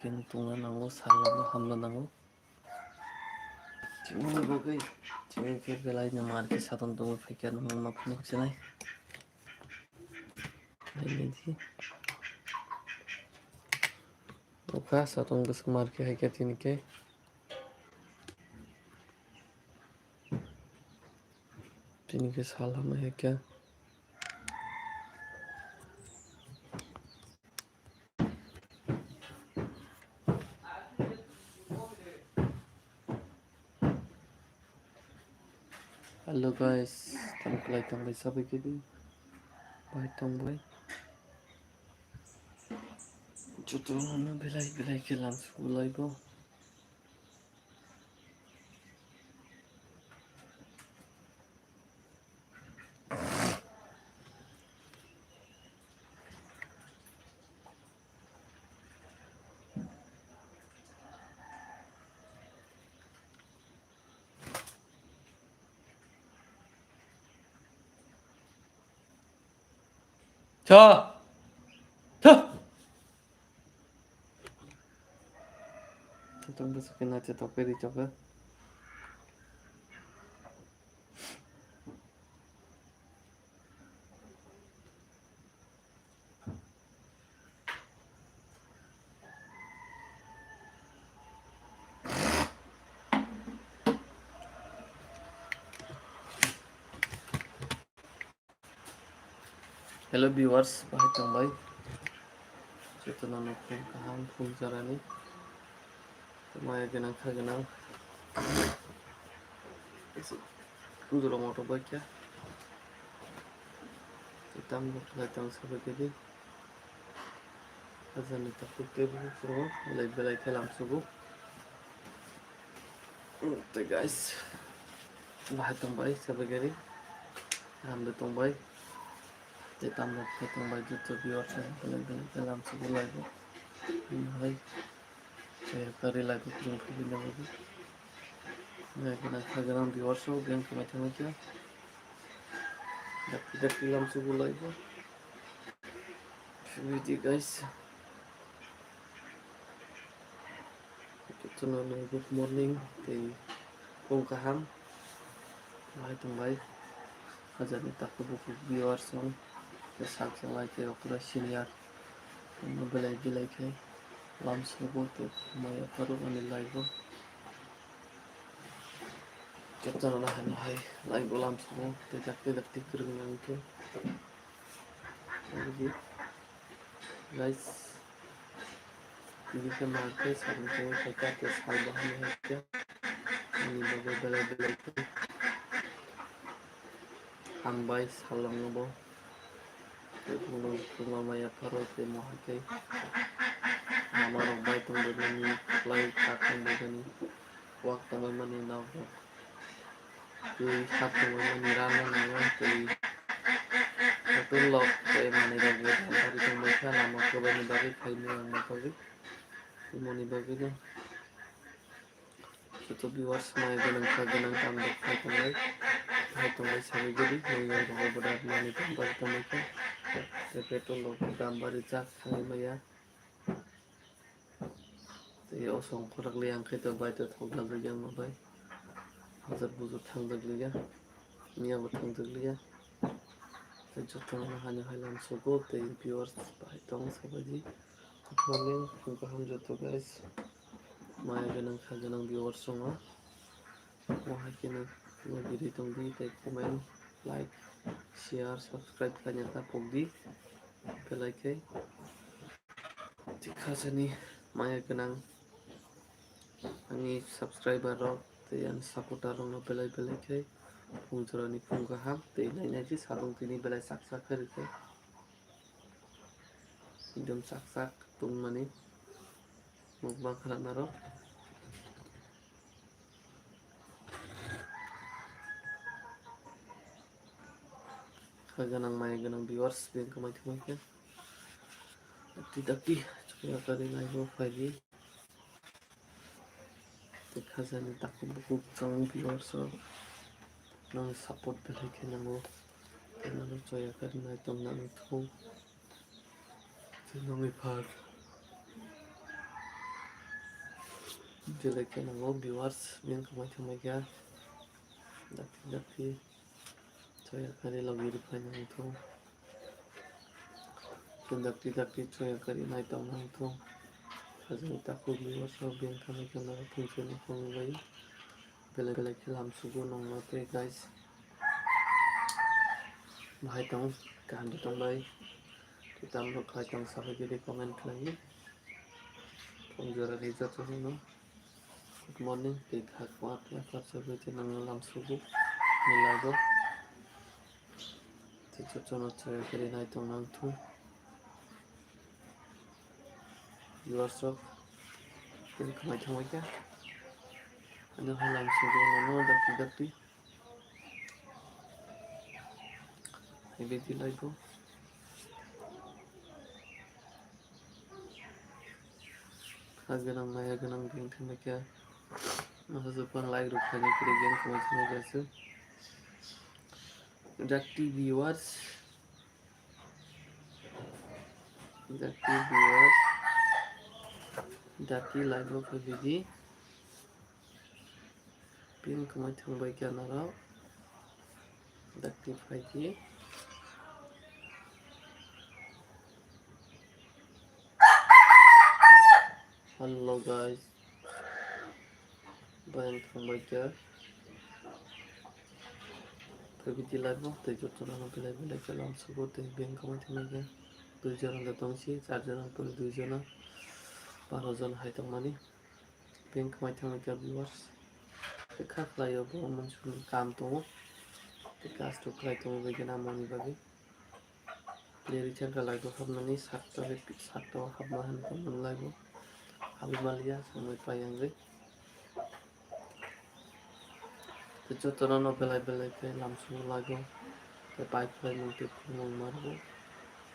tunga nango salamo hamlo nango chimuni bagai chimi ke belai na marke saton tungo fekian ma phunuk chenai ini oka saton gus marke hai ke tinike salamo hai kya Hello guys, tangklai sabai kedi bai tongbai jutuna belai ke langsung laibo 자 Tentang besokin aja topi dicoba. Hello viewers, bahit tambay. Ito na po kahang full sarani. Tumaya ganang kaganang. Kuduro motorbike ya. Hitam kelihatan seperti ini. Azan itu putih bro. Belai kelam subuh. Oke guys. Bahit tambay sebagai ini. Hamda tambay. Hitam tambay itu viewers belai kelam subuh lagi. Hai. Saya kari lagi kurang video lagi. Nah, kena viewers so game macam-macam. Dapat film subuh lagi. Video guys. Ito na good morning kay kung kaham. Bahay tambay. Kajan ita ko bukog viewers song. Kasag sa like kay okra senior. Belai kay lam subuh to maya paru ani live. Kita na hai live lam subuh tidak kereng nangke. Guys, ini kan market sarung tangan kita ke salbah ni aja. Ini belai itu. Ambai salam nobo. Bunga maya paro te mohake. Nama robai tunggu ni fly takang begini. Waktu memang naw. Kui satu memang rana nawa kui. Betul loh, kayak mana lagi dari mereka nama kebanyakan bagi kain yang bagi. Imoni bagi nih. Itu viewers mai ganang tambah kaitang hai tumai sabi jadi yang benar mani tambah mereka. Betul loh, gambar cak kami maya. Thì osong korak liang kita baca thogdal liang mabai. Hazar buzur thangdal liang. Nia thangdal liang. Jotong hanya halam sugo te viewers baitong sabaji. Good morning, kung kaham joto guys. Maya ganang viewers songa. Wahai kena diri tongdi te comment, like, share, subscribe kanyata pogdi. Belai kay. Jika seni maya ganang ani subscriber rok te an supporter rok no belai kay. Pungsurani punggaham te lainnya sih sarung tini belai sak kerja. Idom sak tung mani mukbang kalah naro. Kaganang maya ganang viewers bin kamay kan. Tidak coba kali live lagi. Tekazani takut buku sang viewers so nang support belai kenango. Kenango coba kali live tong nang itu. Nang ipar. Jeleknya nanggo viewers yang kemai-kemainya daki-daki saya kali lagi di panjang itu dan daki-daki saya kali naik tangan itu hasil takut viewers yang kami kenal fungsi pengunggah belag-belag lam sugu nong mate guys bahai tong kahan tong bay kita mau kahit tong sampai jadi komen lagi pemjuara riza tuh no good morning kita kuat ya sampai jadi lam sugu nilago cocok saya kali naik tangan tuh viewers yang kemai-kemainya ada halam sugu nono daki-daki ini lagi ganang maya ganang bingkai mereka masa depan like rupanya kirian kemana guys Daki viewers Daki like lo kebiji pin kemana baik ya nara Daki pagi halo guys banyak baik ya kebiji like lo tujuh orang pilih-pilih kalam sebut pin kemana mereka 2 John datang sih 4 John pun 2 John 12 John hai tong mani pin kemana mereka viewers dekat lah ya bu muncul kam tuh dekat tuh kelai tuh bagian amoni bagi Dari cara lagu habmani sakto habmahan pun lagu habimalia sampai payang deh tujuh tono belai-belai ke langsung lagu ke pipeline untuk marbu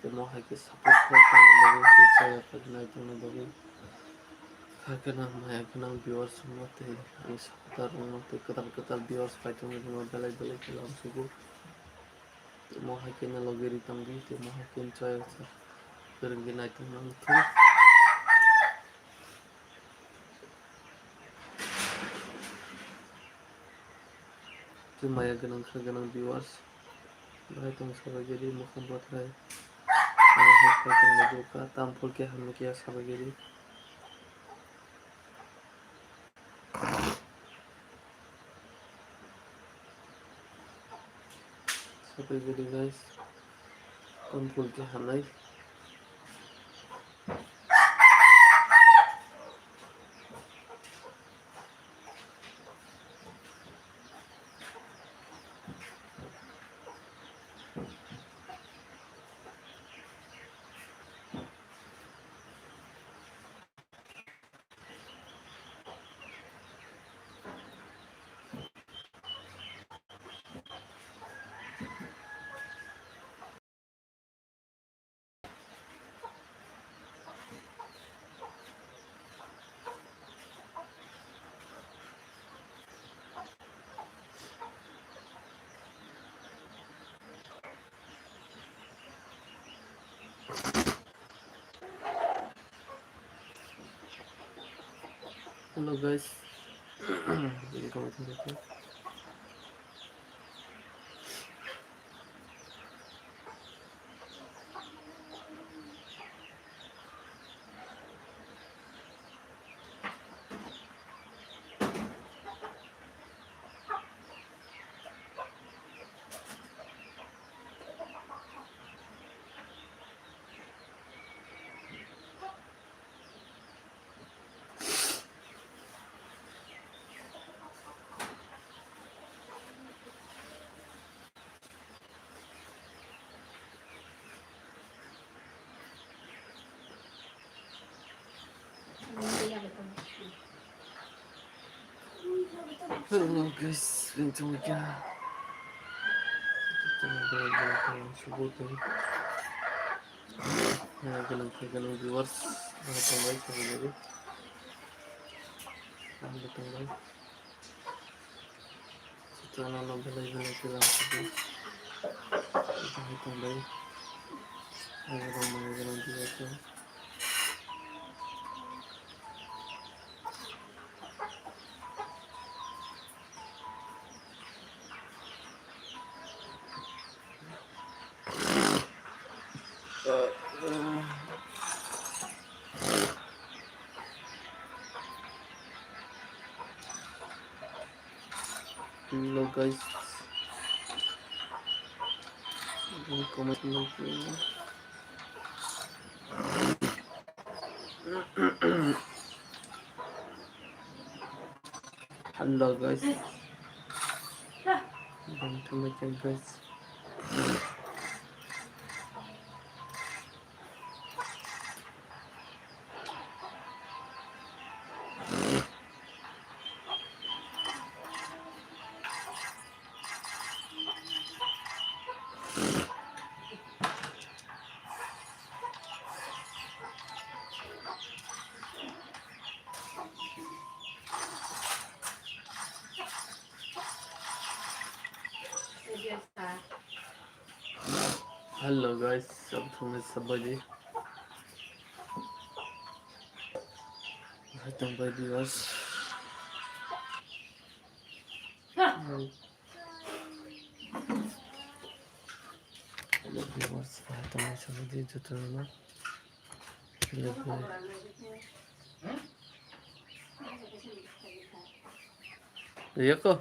ke mau haki support ke bagi percaya pada itu bagi kenang maya kenang viewers semua teh ini seputar rumah teh ketar viewers payung itu belai-belai ke langsung mau haki na logi ditanggi teh mau haki percaya kerengin itu nanti cuma ya ganang viewers bahaya tong sabar jadi muka buat hai ada tong majuka tampul ke hamil kia sabar jadi sabar jadi guys tampul ke hamil halo guys jadi kamu tunggu halo guys bincang aja kita sebut ya ganang viewers datang baik sabar jadi datang baik setelah nambah belai ke langsung datang baik ada ramai ganang viewers Hello guys, comment lagi. Hello guys, bantu macam guys. Hello guys, सब बजे खत्म कर दिवस Hello viewers, खत्म सब बजे जुटना ये को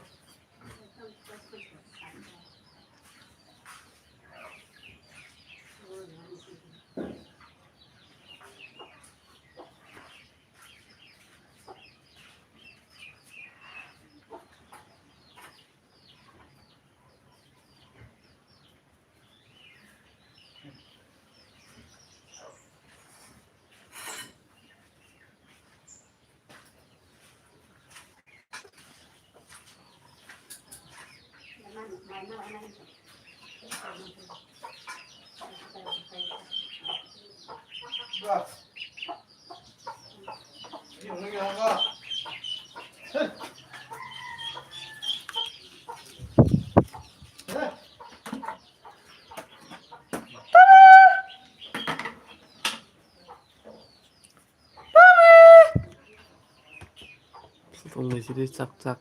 Tunggu sini cak-cak.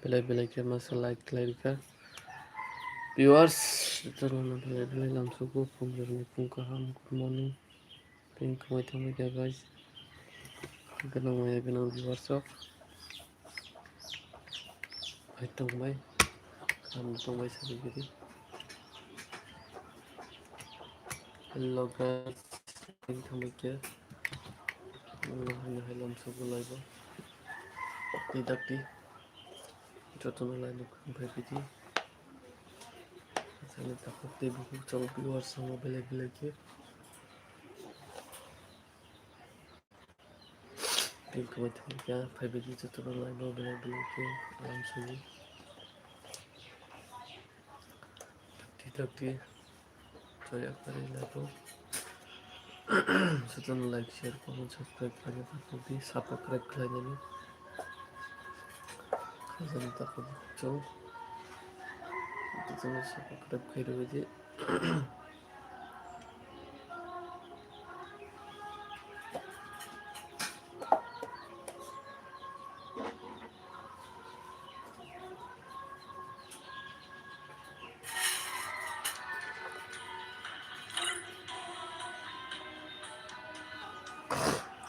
Belai-belai ke masalah like viewers terus belai-belai langsung ke pung kaham good morning pink mai thamai ke guys ganang viewers of hai tongbai kam tongbai sabi gidi hello guys pink thamai ke hai langsung ke live didakti jotno live bhai gidi Saya takut dia buku coba viewers sama belai-belai ke pink mai thamai ke bhai gidi jotno live belai-belai ke langsung didakti saya kari live Setelah like, share, comment, subscribe kalian takut di subscribe kalian ini kalian takut jauh itu tuh subscribe kalian aja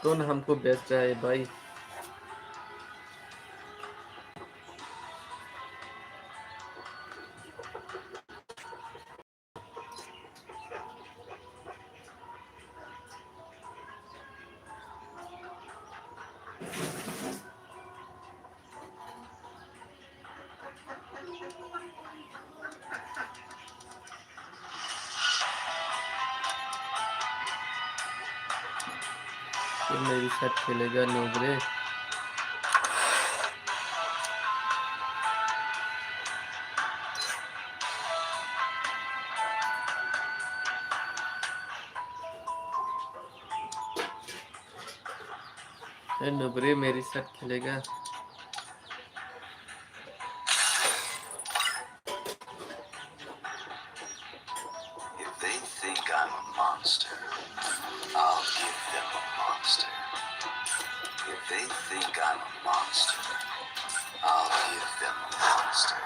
कौन हमको बेच रहा है भाई ये मेरी साथ खेलेगा नोबरे नोबरे मेरे साथ खेलेगा If they think I'm a monster, I'll give them a monster. If they think I'm a monster, I'll give them a monster.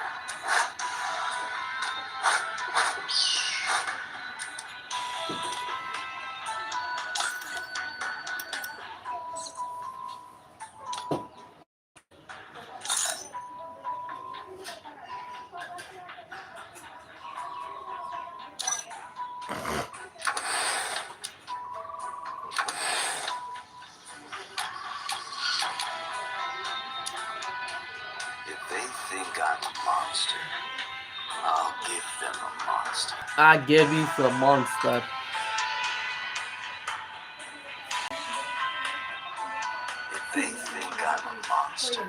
If they think I'm a monster, I'll give them a monster. I gave you a monster. If they think I'm a monster,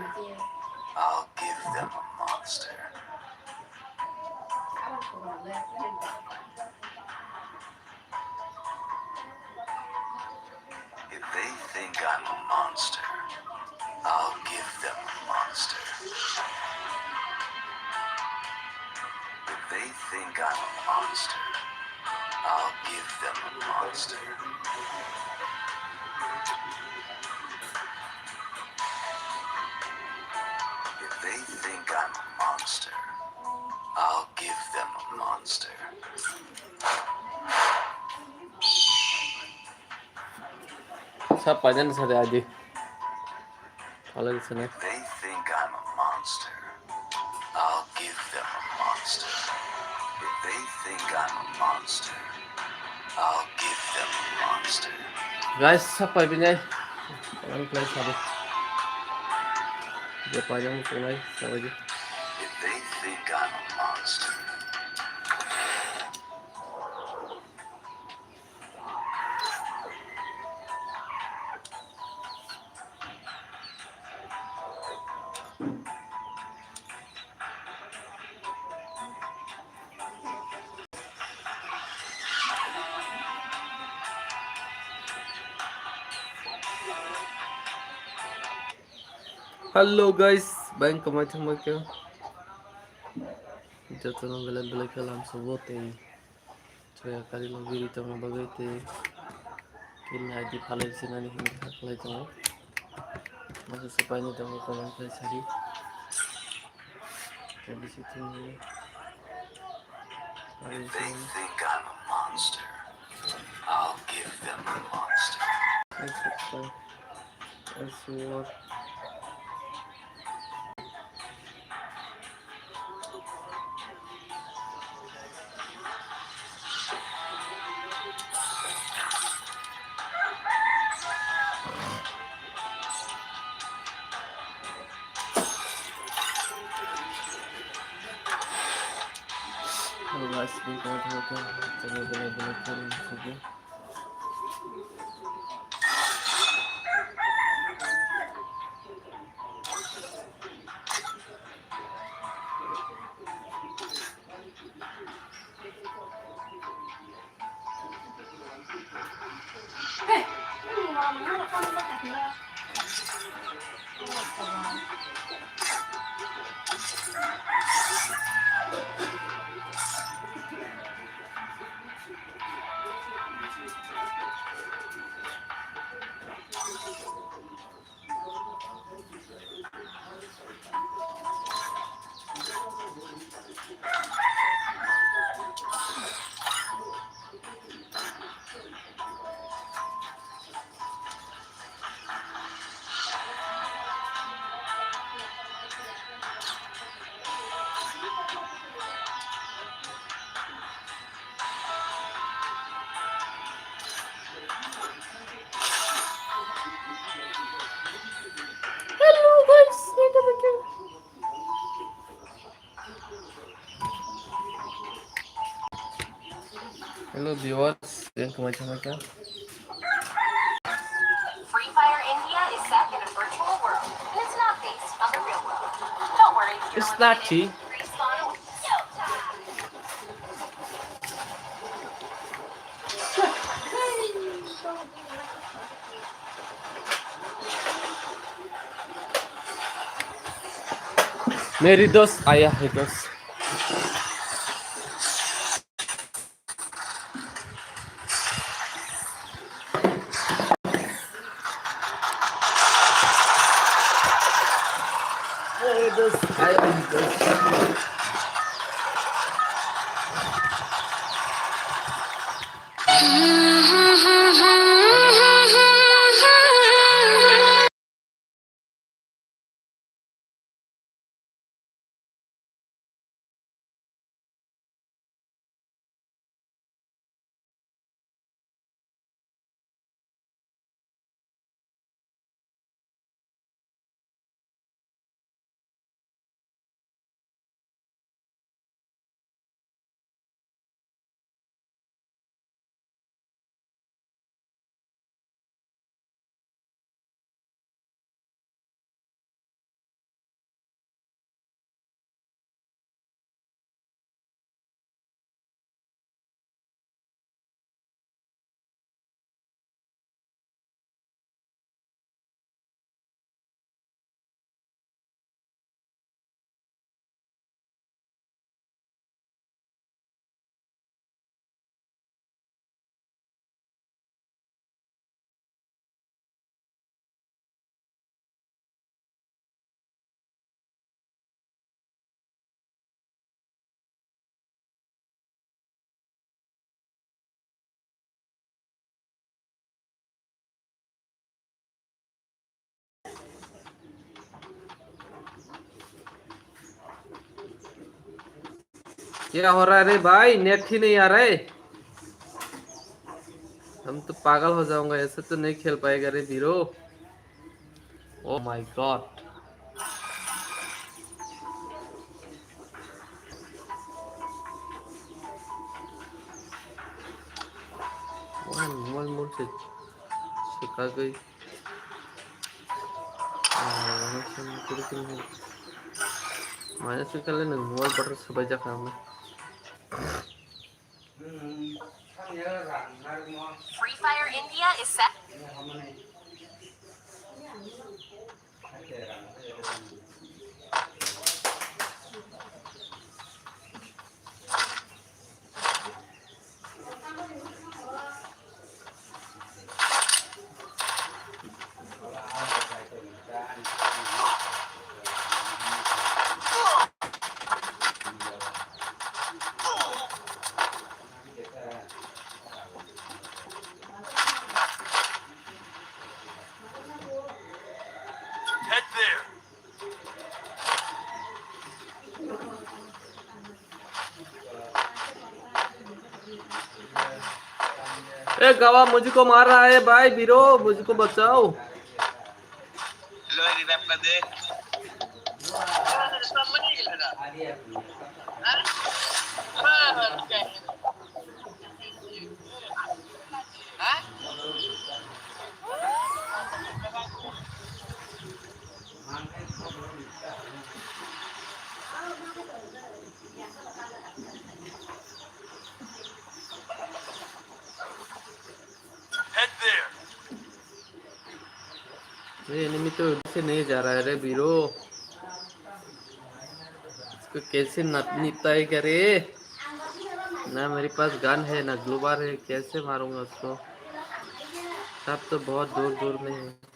I'll give them a monster. If they think I'm a monster, I'll give them a monster. If they think I'm a monster, I'll give them a monster. If they think I'm a monster, I'll give them a monster. Siapa aja nih aja. Kalau di sana. If they think I'm a monster, I'll give them a monster. If they think I'm a monster, I'll give them a monster. Guys, siapa ini? Kalian play sabi. Dia panjang mulai sama aja. If they think I'm a monster, Halo guys, bang macam macam. Jatuh nang belan kalam sebutin. Saya kali lagi di tengah bagai te. Kini aja palai sini nih ini palai tengah. Masuk sepanjang tengah komen play sari. Jadi situ nih. if they think I'm a monster, I'll give them a monster. Aswad. Guys, ini teman-teman coba benar-benar turun saja. Hello viewers, yang macam-macam. Free Fire India is set in a virtual world, and it's not based on the real world. Don't worry, you're It's not cheap. respawn no time. Meri dos, ayah dos. क्या हो रहा है रे भाई? Net ही नहीं आ रहा है। हम तो पागल हो जाऊंगा, ऐसे तो नहीं खेल पाएगा रे वीरो। Oh my God. Mobile mode से सिखा गई। माइनस के कल मोबाइल पर सब जा खाना। Free Fire India is set. Head there. ए गवा मुझको मार रहा है भाई वीरो, मुझको बचाओ। लो रिवाइव कर दे। Head there. ये एनिमी तो से नहीं जा रहा है रे वीरो। इसको कैसे निपटाई करे? ना मेरे पास गन है ना ग्लूवार है, कैसे मारूंगा उसको? सब तो बहुत दूर दूर में है।